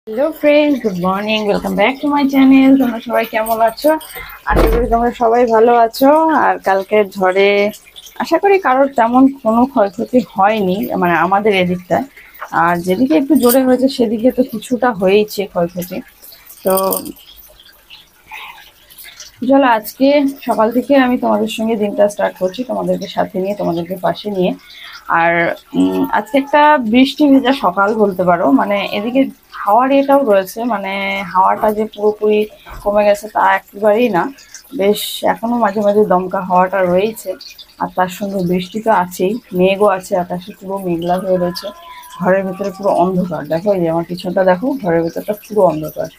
Hello friend, good morning, welcome back to my channel. তোমরা সবাই কেমন আছো? আশা করি তোমরা সবাই ভালো আছো। আর কালকের ঝড়ে আশা করি কারোর তেমন কোনো ক্ষয়ক্ষতি হয়নি, মানে আমাদের এদিকটা। আর যেদিকে একটু জোরে হয়েছে সেদিকে তো কিছুটা হয়েইছে ক্ষয়ক্ষতি। তো চলো আজকে সকাল থেকে আমি তোমাদের সঙ্গে দিনটা স্টার্ট করছি, তোমাদেরকে সাথে নিয়ে, তোমাদেরকে পাশে নিয়ে। আর আজকে একটা বৃষ্টি ভেজা সকাল বলতে পারো, মানে এদিকে হাওয়ার এটাও রয়েছে, মানে হাওয়াটা যে পুরোপুরি কমে গেছে তা একেবারেই না, বেশ এখনো মাঝে মাঝে দমকা হাওয়াটা রয়েছে। আর তার সঙ্গে বৃষ্টি তো আছেই, মেঘও আছে, আকাশে পুরো মেঘলা হয়ে রয়েছে। ঘরের ভিতরে পুরো অন্ধকার, দেখো এই যে আমার পিছনটা দেখো, ঘরের ভিতরটা পুরো অন্ধকার।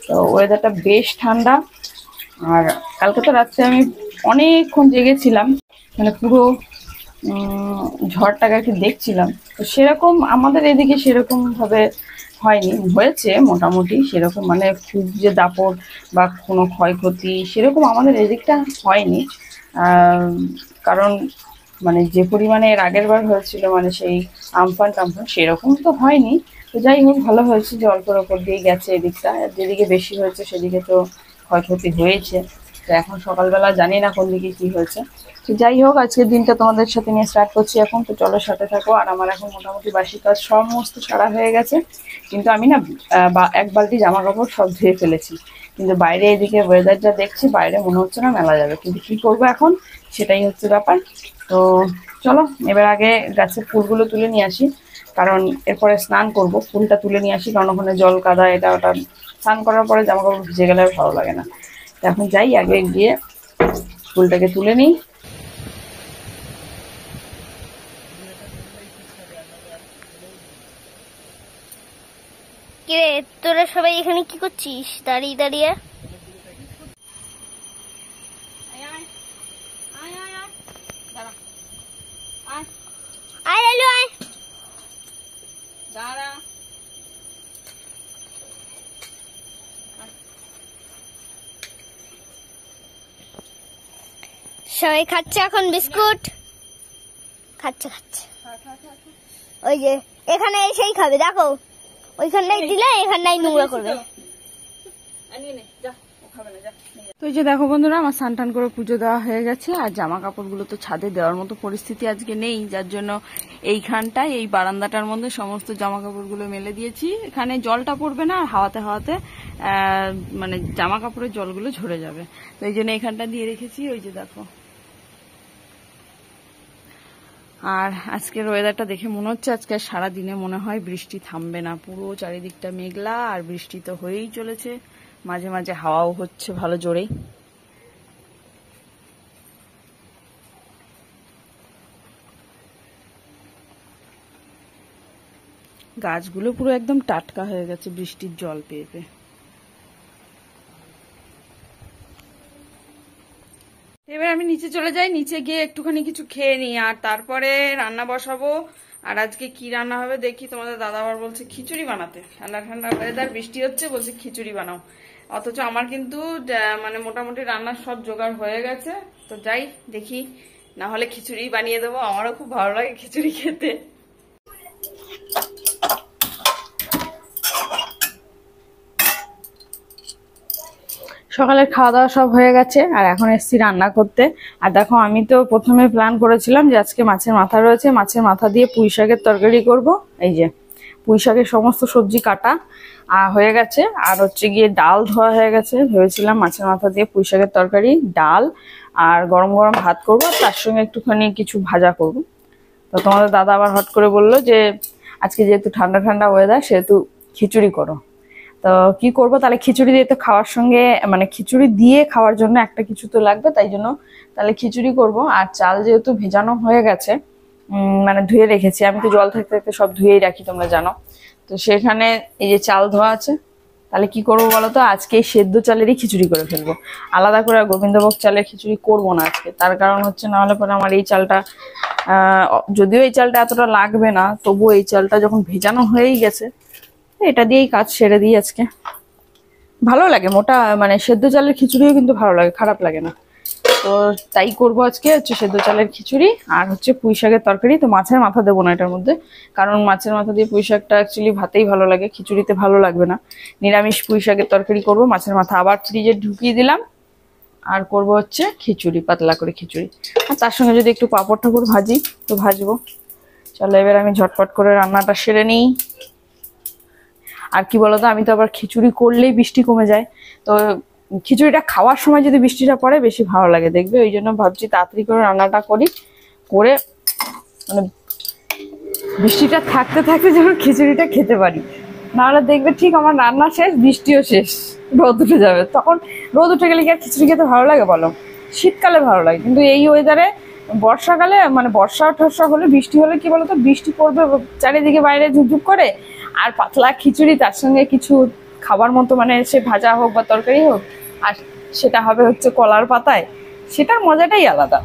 তো ওয়েদারটা বেশ ঠান্ডা। আর কালকে তো রাত্রে আমি অনেকক্ষণ জেগেছিলাম, মানে পুরো ঝড়টাকে আর কি দেখছিলাম। তো সেরকম আমাদের এদিকে সেরকম ভাবে হয়নি, হয়েছে মোটামুটি সেরকম, মানে খুব যে দাপট বা কোনো ক্ষয়ক্ষতি সেরকম আমাদের এদিকটা হয়নি। কারণ মানে যে পরিমাণে এর আগের বার হয়েছিল, মানে সেই আমফান টামফান সেরকম তো হয়নি। তো যাই হোক, ভালো হয়েছে যে অল্পের ওপর দিয়ে গেছে এদিকটা। যেদিকে বেশি হয়েছে সেদিকে তো ক্ষয়ক্ষতি হয়েছে। তো এখন সকালবেলা জানি না কোন দিকে কি হয়েছে। তো যাই হোক, আজকের দিনটা তোমাদের সাথে নিয়ে স্টার্ট করছি এখন। তো চলো সাথে থাকো। আর আমার এখন মোটামুটি বাসি কাজ সমস্ত সারা হয়ে গেছে, কিন্তু আমি না এক বালতি জামা কাপড় সব ধুয়ে ফেলেছি। কিন্তু বাইরে এদিকে ওয়েদার যা দেখছি, বাইরে মনে হচ্ছে না মেলা যাবে, কিন্তু কি করবো এখন সেটাই হচ্ছে ব্যাপার। তো চলো এবার আগে গাছের ফুলগুলো তুলে নিয়ে আসি, কারণ এরপরে স্নান করব। ফুলটা তুলে নিয়ে আসি, কারণ ওখানে জল কাদা এটা ওটা, স্নান করার পরে জামা কাপড় ভিজে গেলে আর ভালো লাগে না। তো এখন যাই আগে গিয়ে ফুলটাকে তুলে নিই। কিরে, তোরা সবাই এখানে কি করছিস দাঁড়িয়ে দাঁড়িয়ে? আয় লালু আয়। সবাই খাচ্ছে এখন বিস্কুট খাচ্ছে। ওই যে এখানে এসেই খাবে, দেখো ওইখানটাই দিলে এখানটাই নোংরা করবে। তো এই যে দেখো বন্ধুরা, আমার স্নান টান করে পুজো দেওয়া হয়ে গেছে। আর জামা কাপড়গুলো তো ছাদে দেওয়ার মতো পরিস্থিতি আজকে নেই, যার জন্য এইখানটায় এই বারান্দাটার মধ্যে সমস্ত জামা কাপড়গুলো মেলে দিয়েছি। এখানে জলটা পড়বে না, আর হাওয়াতে হাওয়াতে মানে জামা কাপড়ের জলগুলো ঝরে যাবে। তো এই জন্য এখানটা দিয়ে রেখেছি, ওই যে দেখো। আর আজকের ওয়েদারটা দেখে মনে হচ্ছে আজকে সারাদিনে মনে হয় বৃষ্টি থামবে না, পুরো চারিদিকটা মেঘলা, আর বৃষ্টি তো হয়েই চলেছে, মাঝে মাঝে হাওয়াও হচ্ছে ভালো জোরেই। গাছগুলো পুরো একদম টাটকা হয়ে গেছে বৃষ্টির জল পেয়ে পেয়ে। এবার আমি নিচে চলে যাই, নিচে গিয়ে একটুখানি কিছু খেয়ে নিই, আর তারপরে রান্না বসাবো। আর আজকে কি রান্না হবে দেখি। তোমাদের দাদা আবার বলছে খিচুড়ি বানাতে, ঠান্ডা ঠান্ডা ওয়েদার, বৃষ্টি হচ্ছে, বলছে খিচুড়ি বানাও। অথচ আমার কিন্তু মানে মোটামুটি রান্নার সব জোগাড় হয়ে গেছে। তো যাই দেখি, না হলে খিচুড়ি বানিয়ে দেবো, আমারও খুব ভালো লাগে খিচুড়ি খেতে। সকালের খাওয়া দাওয়া সব হয়ে গেছে, আর এখন এসছি রান্না করতে। আর দেখো, আমি তো প্রথমে প্ল্যান করেছিলাম যে আজকে মাছের মাথা রয়েছে, মাছের মাথা দিয়ে পুঁই শাকের তরকারি করব। এই যে পুঁই শাকের সমস্ত সবজি কাটা হয়ে গেছে, আর হচ্ছে গিয়ে ডাল ধোয়া হয়ে গেছে। ভেবেছিলাম মাছের মাথা দিয়ে পুঁই শাকের তরকারি, ডাল আর গরম গরম ভাত করব, তার সঙ্গে একটুখানি কিছু ভাজা করব। তো তোমাদের দাদা আবার হট করে বললো যে আজকে যেহেতু ঠান্ডা ঠান্ডা ওয়েদার, সেহেতু খিচুড়ি করো। তো কি করব তাহলে, খিচুড়ি দিয়ে তো খাওয়ার সঙ্গে, মানে খিচুড়ি দিয়ে খাওয়ার জন্য একটা কিছু তো লাগবে, তাই জন্য তাহলে খিচুড়ি করব। আর চাল যেহেতু ভেজানো হয়ে গেছে, মানে ধুয়ে রেখেছি, আমি তো জল থাকতে থাকতে সব ধুয়েই রাখি তোমরা জানো। তো সেখানে এই যে চাল ধোয়া আছে, তাহলে কি করবো বলো তো, আজকে সেদ্ধ চালেরই খিচুড়ি করে ফেলবো। আলাদা করে আর গোবিন্দভোগ চালের খিচুড়ি করবো না আজকে। তার কারণ হচ্ছে, না হলে পরে আমার এই চালটা, যদিও এই চালটা এতটা লাগবে না, তবুও এই চালটা যখন ভেজানো হয়েই গেছে, এটা দিয়েই কাজ সেরে দিই আজকে। ভালো লাগে মোটা, মানে সেদ্ধ চালের খিচুড়িও কিন্তু ভালো লাগে, খারাপ লাগে না। তো তো তাই করবো আজকে, হচ্ছে সেদ্ধ চালের খিচুড়ি আর হচ্ছে পুঁই শাকের তরকারি। তো মাছের মাথা দেবো না এটার মধ্যে, কারণ মাছের মাথা দিয়ে পুঁই শাকটা অ্যাকচুয়ালি ভাতেই ভালো লাগে, খিচুড়িতে ভালো লাগবে না। নিরামিষ পুঁই শাকের তরকারি করবো, মাছের মাথা আবার ফ্রিজে ঢুকিয়ে দিলাম। আর করবো হচ্ছে খিচুড়ি, পাতলা করে খিচুড়ি। আর তার সঙ্গে যদি একটু পাঁপড় ঠাকুর ভাজি তো ভাজবো। চলো এবার আমি ঝটপট করে রান্নাটা সেরে নিই। আর কি বলতো, আমি তো আবার খিচুড়ি করলেই বৃষ্টি কমে যায়, তো খিচুড়িটা খাওয়ার সময় যদি বৃষ্টিটা পড়ে বেশি ভালো লাগে দেখবে। ওই জন্য ভাবছি তাড়াতাড়ি করে রান্নাটা করি, করে মানে বৃষ্টিটা থাকতে থাকতে যেন খিচুড়িটা খেতে পারি। নাহলে দেখবে ঠিক আমার রান্না শেষ, বৃষ্টিও শেষ, রোদ উঠে যাবে। তখন রোদ উঠে গেলে কি আর খিচুড়ি খেতে ভালো লাগে বলো? শীতকালে ভালো লাগে, কিন্তু এই ওয়েদারে বর্ষাকালে মানে বর্ষা ঠর্ষা হলে, বৃষ্টি হলে কি বলতো, বৃষ্টি পড়বে চারিদিকে বাইরে ঝুপঝুপ করে, আর পাতলা খিচুড়ি তার সঙ্গে কিছু খাবার মতো, মানে সে ভাজা হোক বা তরকারি হোক, আর সেটা হবে হচ্ছে কলার পাতায়, সেটার মজাটাই আলাদা।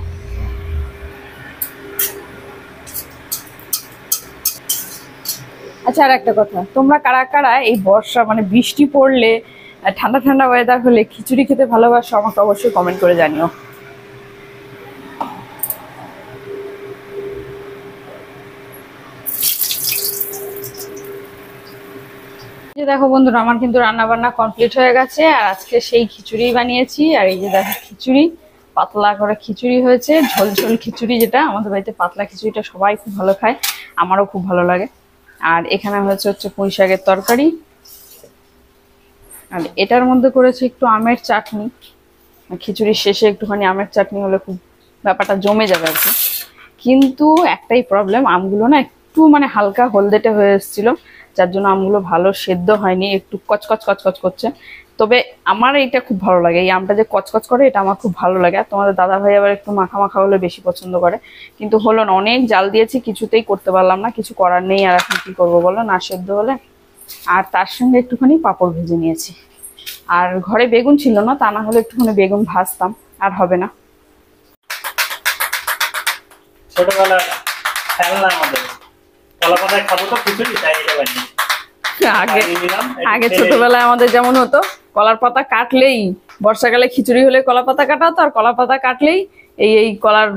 আচ্ছা, আর একটা কথা, তোমরা কারা কারা এই বর্ষা মানে বৃষ্টি পড়লে ঠান্ডা ঠান্ডা ওয়েদার হলে খিচুড়ি খেতে ভালোবাসো, আমাকে অবশ্যই কমেন্ট করে জানিও। যে দেখো বন্ধুরা, আমার কিন্তু রান্না বান্না কমপ্লিট হয়ে গেছে, আর আজকে সেই খিচুড়ি বানিয়েছি। আর এই যে দেখো খিচুড়ি, পাতলা করে খিচুড়ি হয়েছে, ঝোল ঝোল খিচুড়ি, যেটা আমাদের বাড়িতে পাতলা খিচুড়িটা সবাই খুব ভালো খায়, আমারও খুব ভালো লাগে। আর এখানে হচ্ছে পুঁই শাকের তরকারি, আর এটার মধ্যে করেছি একটু আমের চাটনি। খিচুড়ির শেষে একটুখানি আমের চাটনি হলে খুব ব্যাপারটা জমে যাবে আর কি। কিন্তু একটাই প্রবলেম, আমগুলো না একটু মানে হালকা হলদেটে হয়ে এসেছিল, যার জন্য আমগুলো ভালো সেদ্ধ হয়নি, একটু কচকচ কচকচ করছে। তবে আমার এইটা খুব ভালো লাগে, এই আমটা যে কচকচ করে এটা আমার খুব ভালো লাগে। আর তোমাদের দাদা ভাই আবার একটু মাখা মাখা হলে বেশি পছন্দ করে, কিন্তু হলো না, অনেক জাল দিয়েছি, কিছুতেই করতে পারলাম না। কিছু করার নেই, আর এখন কি করবো বলো, না সেদ্ধ হলে। আর তার সঙ্গে একটুখানি পাঁপড় ভেজে নিয়েছি, আর ঘরে বেগুন ছিল না, তা না হলে একটুখানি বেগুন ভাজতাম, আর হবে না। ছোটবেলার খেলনা আমাদের, কলা পাতায় খাবো তো খিচুড়ি, তাই এটা বানিয়েছি। আগে ছোটবেলায় আমাদের যেমন হতো, কলার পাতা কাটলেই, বর্ষাকালে খিচুড়ি হলে কলা পাতা কাটা হতো, আর কলা পাতা কাটলেই এই কলার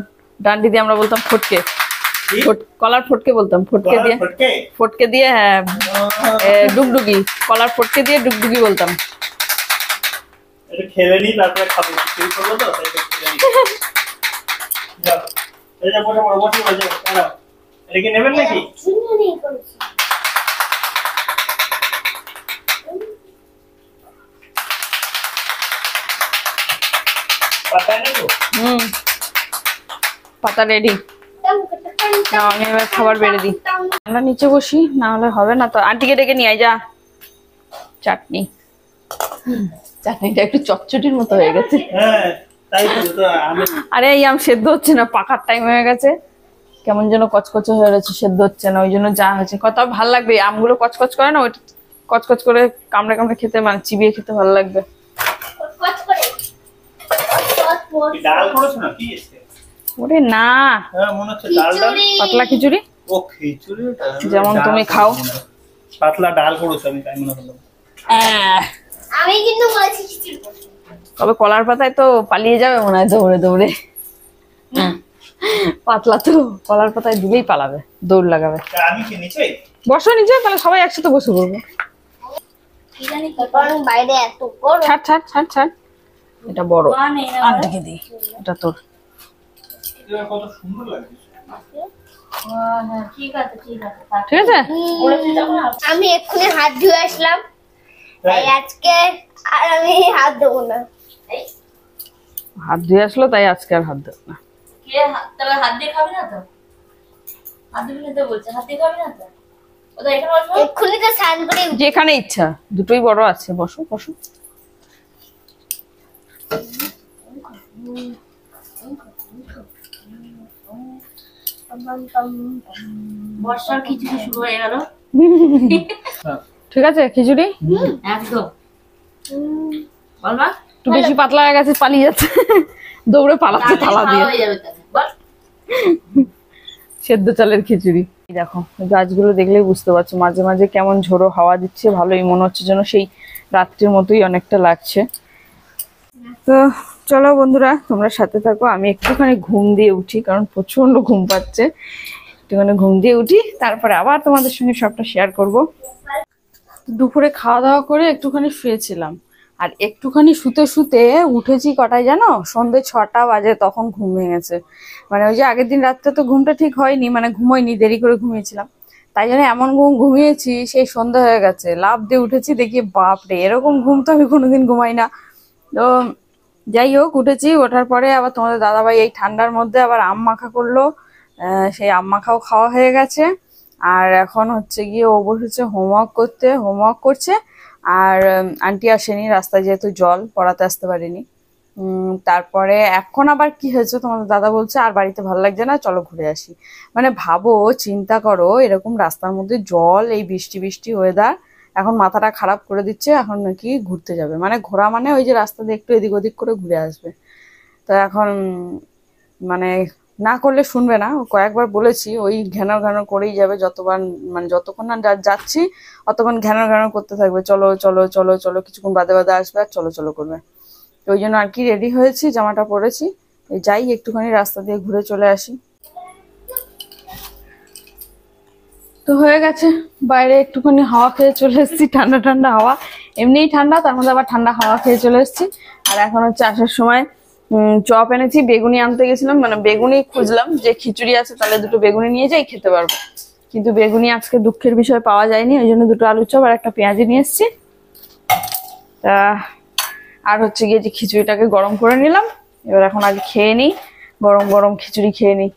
ডান্ডি দিয়ে আমরা বলতাম ফটকে, কলার ফটকে বলতাম, ফটকে দিয়ে হ্যাঁ, ডুগডুগি, কলার ফটকে দিয়ে ডুগডুগি বলতাম। খেলে নি, তারপরে খাবো, খিচুড়ি করবো তো তাই খেলে নি। যাও এই যে বসে এটা কি নেবেন নাকি? পাতা রেডি, আমি এবার খাবার বেড়ে দিই। আমরা নিচে বসি, না হলে হবে না। তো আন্টিকে ডেকে নিয়ে আয় যা। চাটনি, চাটনিটা একটু চটচটির মতো হয়ে গেছে। আরে এই আম সেদ্ধ হচ্ছে না, পাকার টাইম হয়ে গেছে, কেমন যেন কচকচে হয়ে গেছে, সেদ্ধ হচ্ছে না, ওই জন্য যা হয়েছে। কত ভালো লাগবে আমগুলো কচকচ করে না, ওইটা কচকচ করে কামড়ে কামড়ে খেতে, মানে চিবিয়ে খেতে ভালো লাগবে। ওরে না, পাতলা খিচুড়ি, যেমন তুমি খাও। পাতলা ডাল করেছো, আমি তাই মনে করলাম। আমি কিন্তু বলেছি খিচুড়ি করতে। তবে কলার পাতায় তো পালিয়ে যাবে মনে হয় দৌড়ে দৌড়ে। পাতলা তো কলার পাতায় দিলেই পালাবে, দৌড় লাগাবে। আমি কি নিচে বসো নিচে, তাহলে সবাই একসাথে বসে পড়বো। বাইরে এত বড়, ছাড় ছাড় ছাড় ছাড়, এটা বড়, আন্টিকে দিই, এটা তোর। কত সুন্দর লাগছে। ঠিক আছে, আমি এক্ষুনি হাত ধুয়ে আসলাম, তাই আজকে আর আমি হাত দেবো না। হাত ধুয়ে আসলো তাই আজকে আর হাত দেবো না। তবে হাত দিয়ে খাবি না তো? হাত দিয়ে তো বলছে, হাত দিয়ে খাবি না তো? ওটা এখানে বসবো, এক্ষুনি তো স্নান করে যেখানে ইচ্ছা, দুটোই বড় আছে, বসো বসো। বর্ষার খিচুড়ি শুরু হয়ে গেল। ঠিক আছে খিচুড়ি একদম বলবা, একটু বেশি পাতলা হয়ে গেছে, পালিয়ে যাচ্ছে, দৌড়ে পালাচ্ছে থালা দিয়ে। হয়ে যাবে তাহলে বল। সেদ্ধ চালের খিচুড়ি। দেখো গাছগুলো দেখলেই বুঝতে পারছো, মাঝে মাঝে কেমন ঝোড়ো হাওয়া দিচ্ছে, ভালোই মনে হচ্ছে যেন সেই রাত্রির মতোই অনেকটা লাগছে। তো চলো বন্ধুরা, তোমরা সাথে থাকো, আমি একটুখানি ঘুম দিয়ে উঠি, কারণ প্রচন্ড ঘুম পাচ্ছে। একটুখানি ঘুম দিয়ে উঠি, তারপরে আবার তোমাদের সঙ্গে সবটা শেয়ার করব। দুপুরে খাওয়া দাওয়া করে একটুখানি শুয়েছিলাম, আর একটুখানি শুতে শুতে উঠেছি কটায় জানো? সন্ধ্যে 6টা বাজে, তখন ঘুম ভেঙেছে। মানে ওই যে আগের দিন রাত্রে তো ঘুমটা ঠিক হয়নি, মানে ঘুমোইনি, দেরি করে ঘুমিয়েছিলাম, তাই জন্য এমন ঘুমিয়েছি সেই সন্ধ্যা হয়ে গেছে। লাফ দিয়ে উঠেছি, দেখি বাপরে, এরকম ঘুম তো আমি কোনোদিন ঘুমাই না। তো যাই হোক, উঠেছি, ওঠার পরে আবার তোমাদের দাদাভাই এই ঠান্ডার মধ্যে আবার আম মাখা করলো। সেই আম মাখাও খাওয়া হয়ে গেছে। আর এখন হচ্ছে গিয়ে ও বসেছে হোমওয়ার্ক করছে। আর আন্টি আসেনি, রাস্তায় যেহেতু জল, পড়াতে আসতে পারিনি। তারপরে এখন আবার কি হয়েছে, তোমাদের দাদা বলছে আর বাড়িতে ভালো লাগছে না, চলো ঘুরে আসি। মানে ভাবো, চিন্তা করো, এরকম রাস্তার মধ্যে জল, এই বৃষ্টি বৃষ্টি ওয়েদার, এখন মাথাটা খারাপ করে দিচ্ছে। এখন নাকি ঘুরতে যাবে, মানে ঘোরা মানে ওই যে রাস্তা দিয়ে একটু এদিক ওদিক করে ঘুরে আসবে। তো এখন মানে না করলে শুনবে না, কয়েকবার বলেছি, ওই ঘ্যানো ঘ্যানো করেই যাবে, যতবার মানে যতক্ষণ না যাচ্ছি অতক্ষণ ঘ্যানো ঘ্যানো করতে থাকবে, চলো চলো চলো চলো, কিছুক্ষণ বাদে বাদে আসবে আর চলো চলো করবে। তো ওই জন্য আর কি রেডি হয়েছি, জামাটা পরেছি, যাই একটুখানি রাস্তা দিয়ে ঘুরে চলে আসি। তো হয়ে গেছে, বাইরে একটুখানি হাওয়া খেয়ে চলে এসেছি, ঠান্ডা ঠান্ডা হাওয়া, এমনিই ঠান্ডা, তার মধ্যে আবার ঠান্ডা হাওয়া খেয়ে চলে এসেছি। আর এখন হচ্ছে আসার সময় চপ এনেছি, বেগুনি আনতে গেছিলাম, মানে বেগুনি খুঁজলাম, যে খিচুড়ি আছে তাহলে দুটো বেগুনি নিয়ে যাই, খেতে পারবো। কিন্তু বেগুনি আজকে দুঃখের বিষয় পাওয়া যায়নি, ওই জন্য দুটো আলুর চপ আর একটা পেঁয়াজি নিয়ে এসেছি। তা আর হচ্ছে গিয়ে যে খিচুড়িটাকে গরম করে নিলাম, এবার এখন আগে খেয়ে নিই, গরম গরম খিচুড়ি খেয়ে নিই।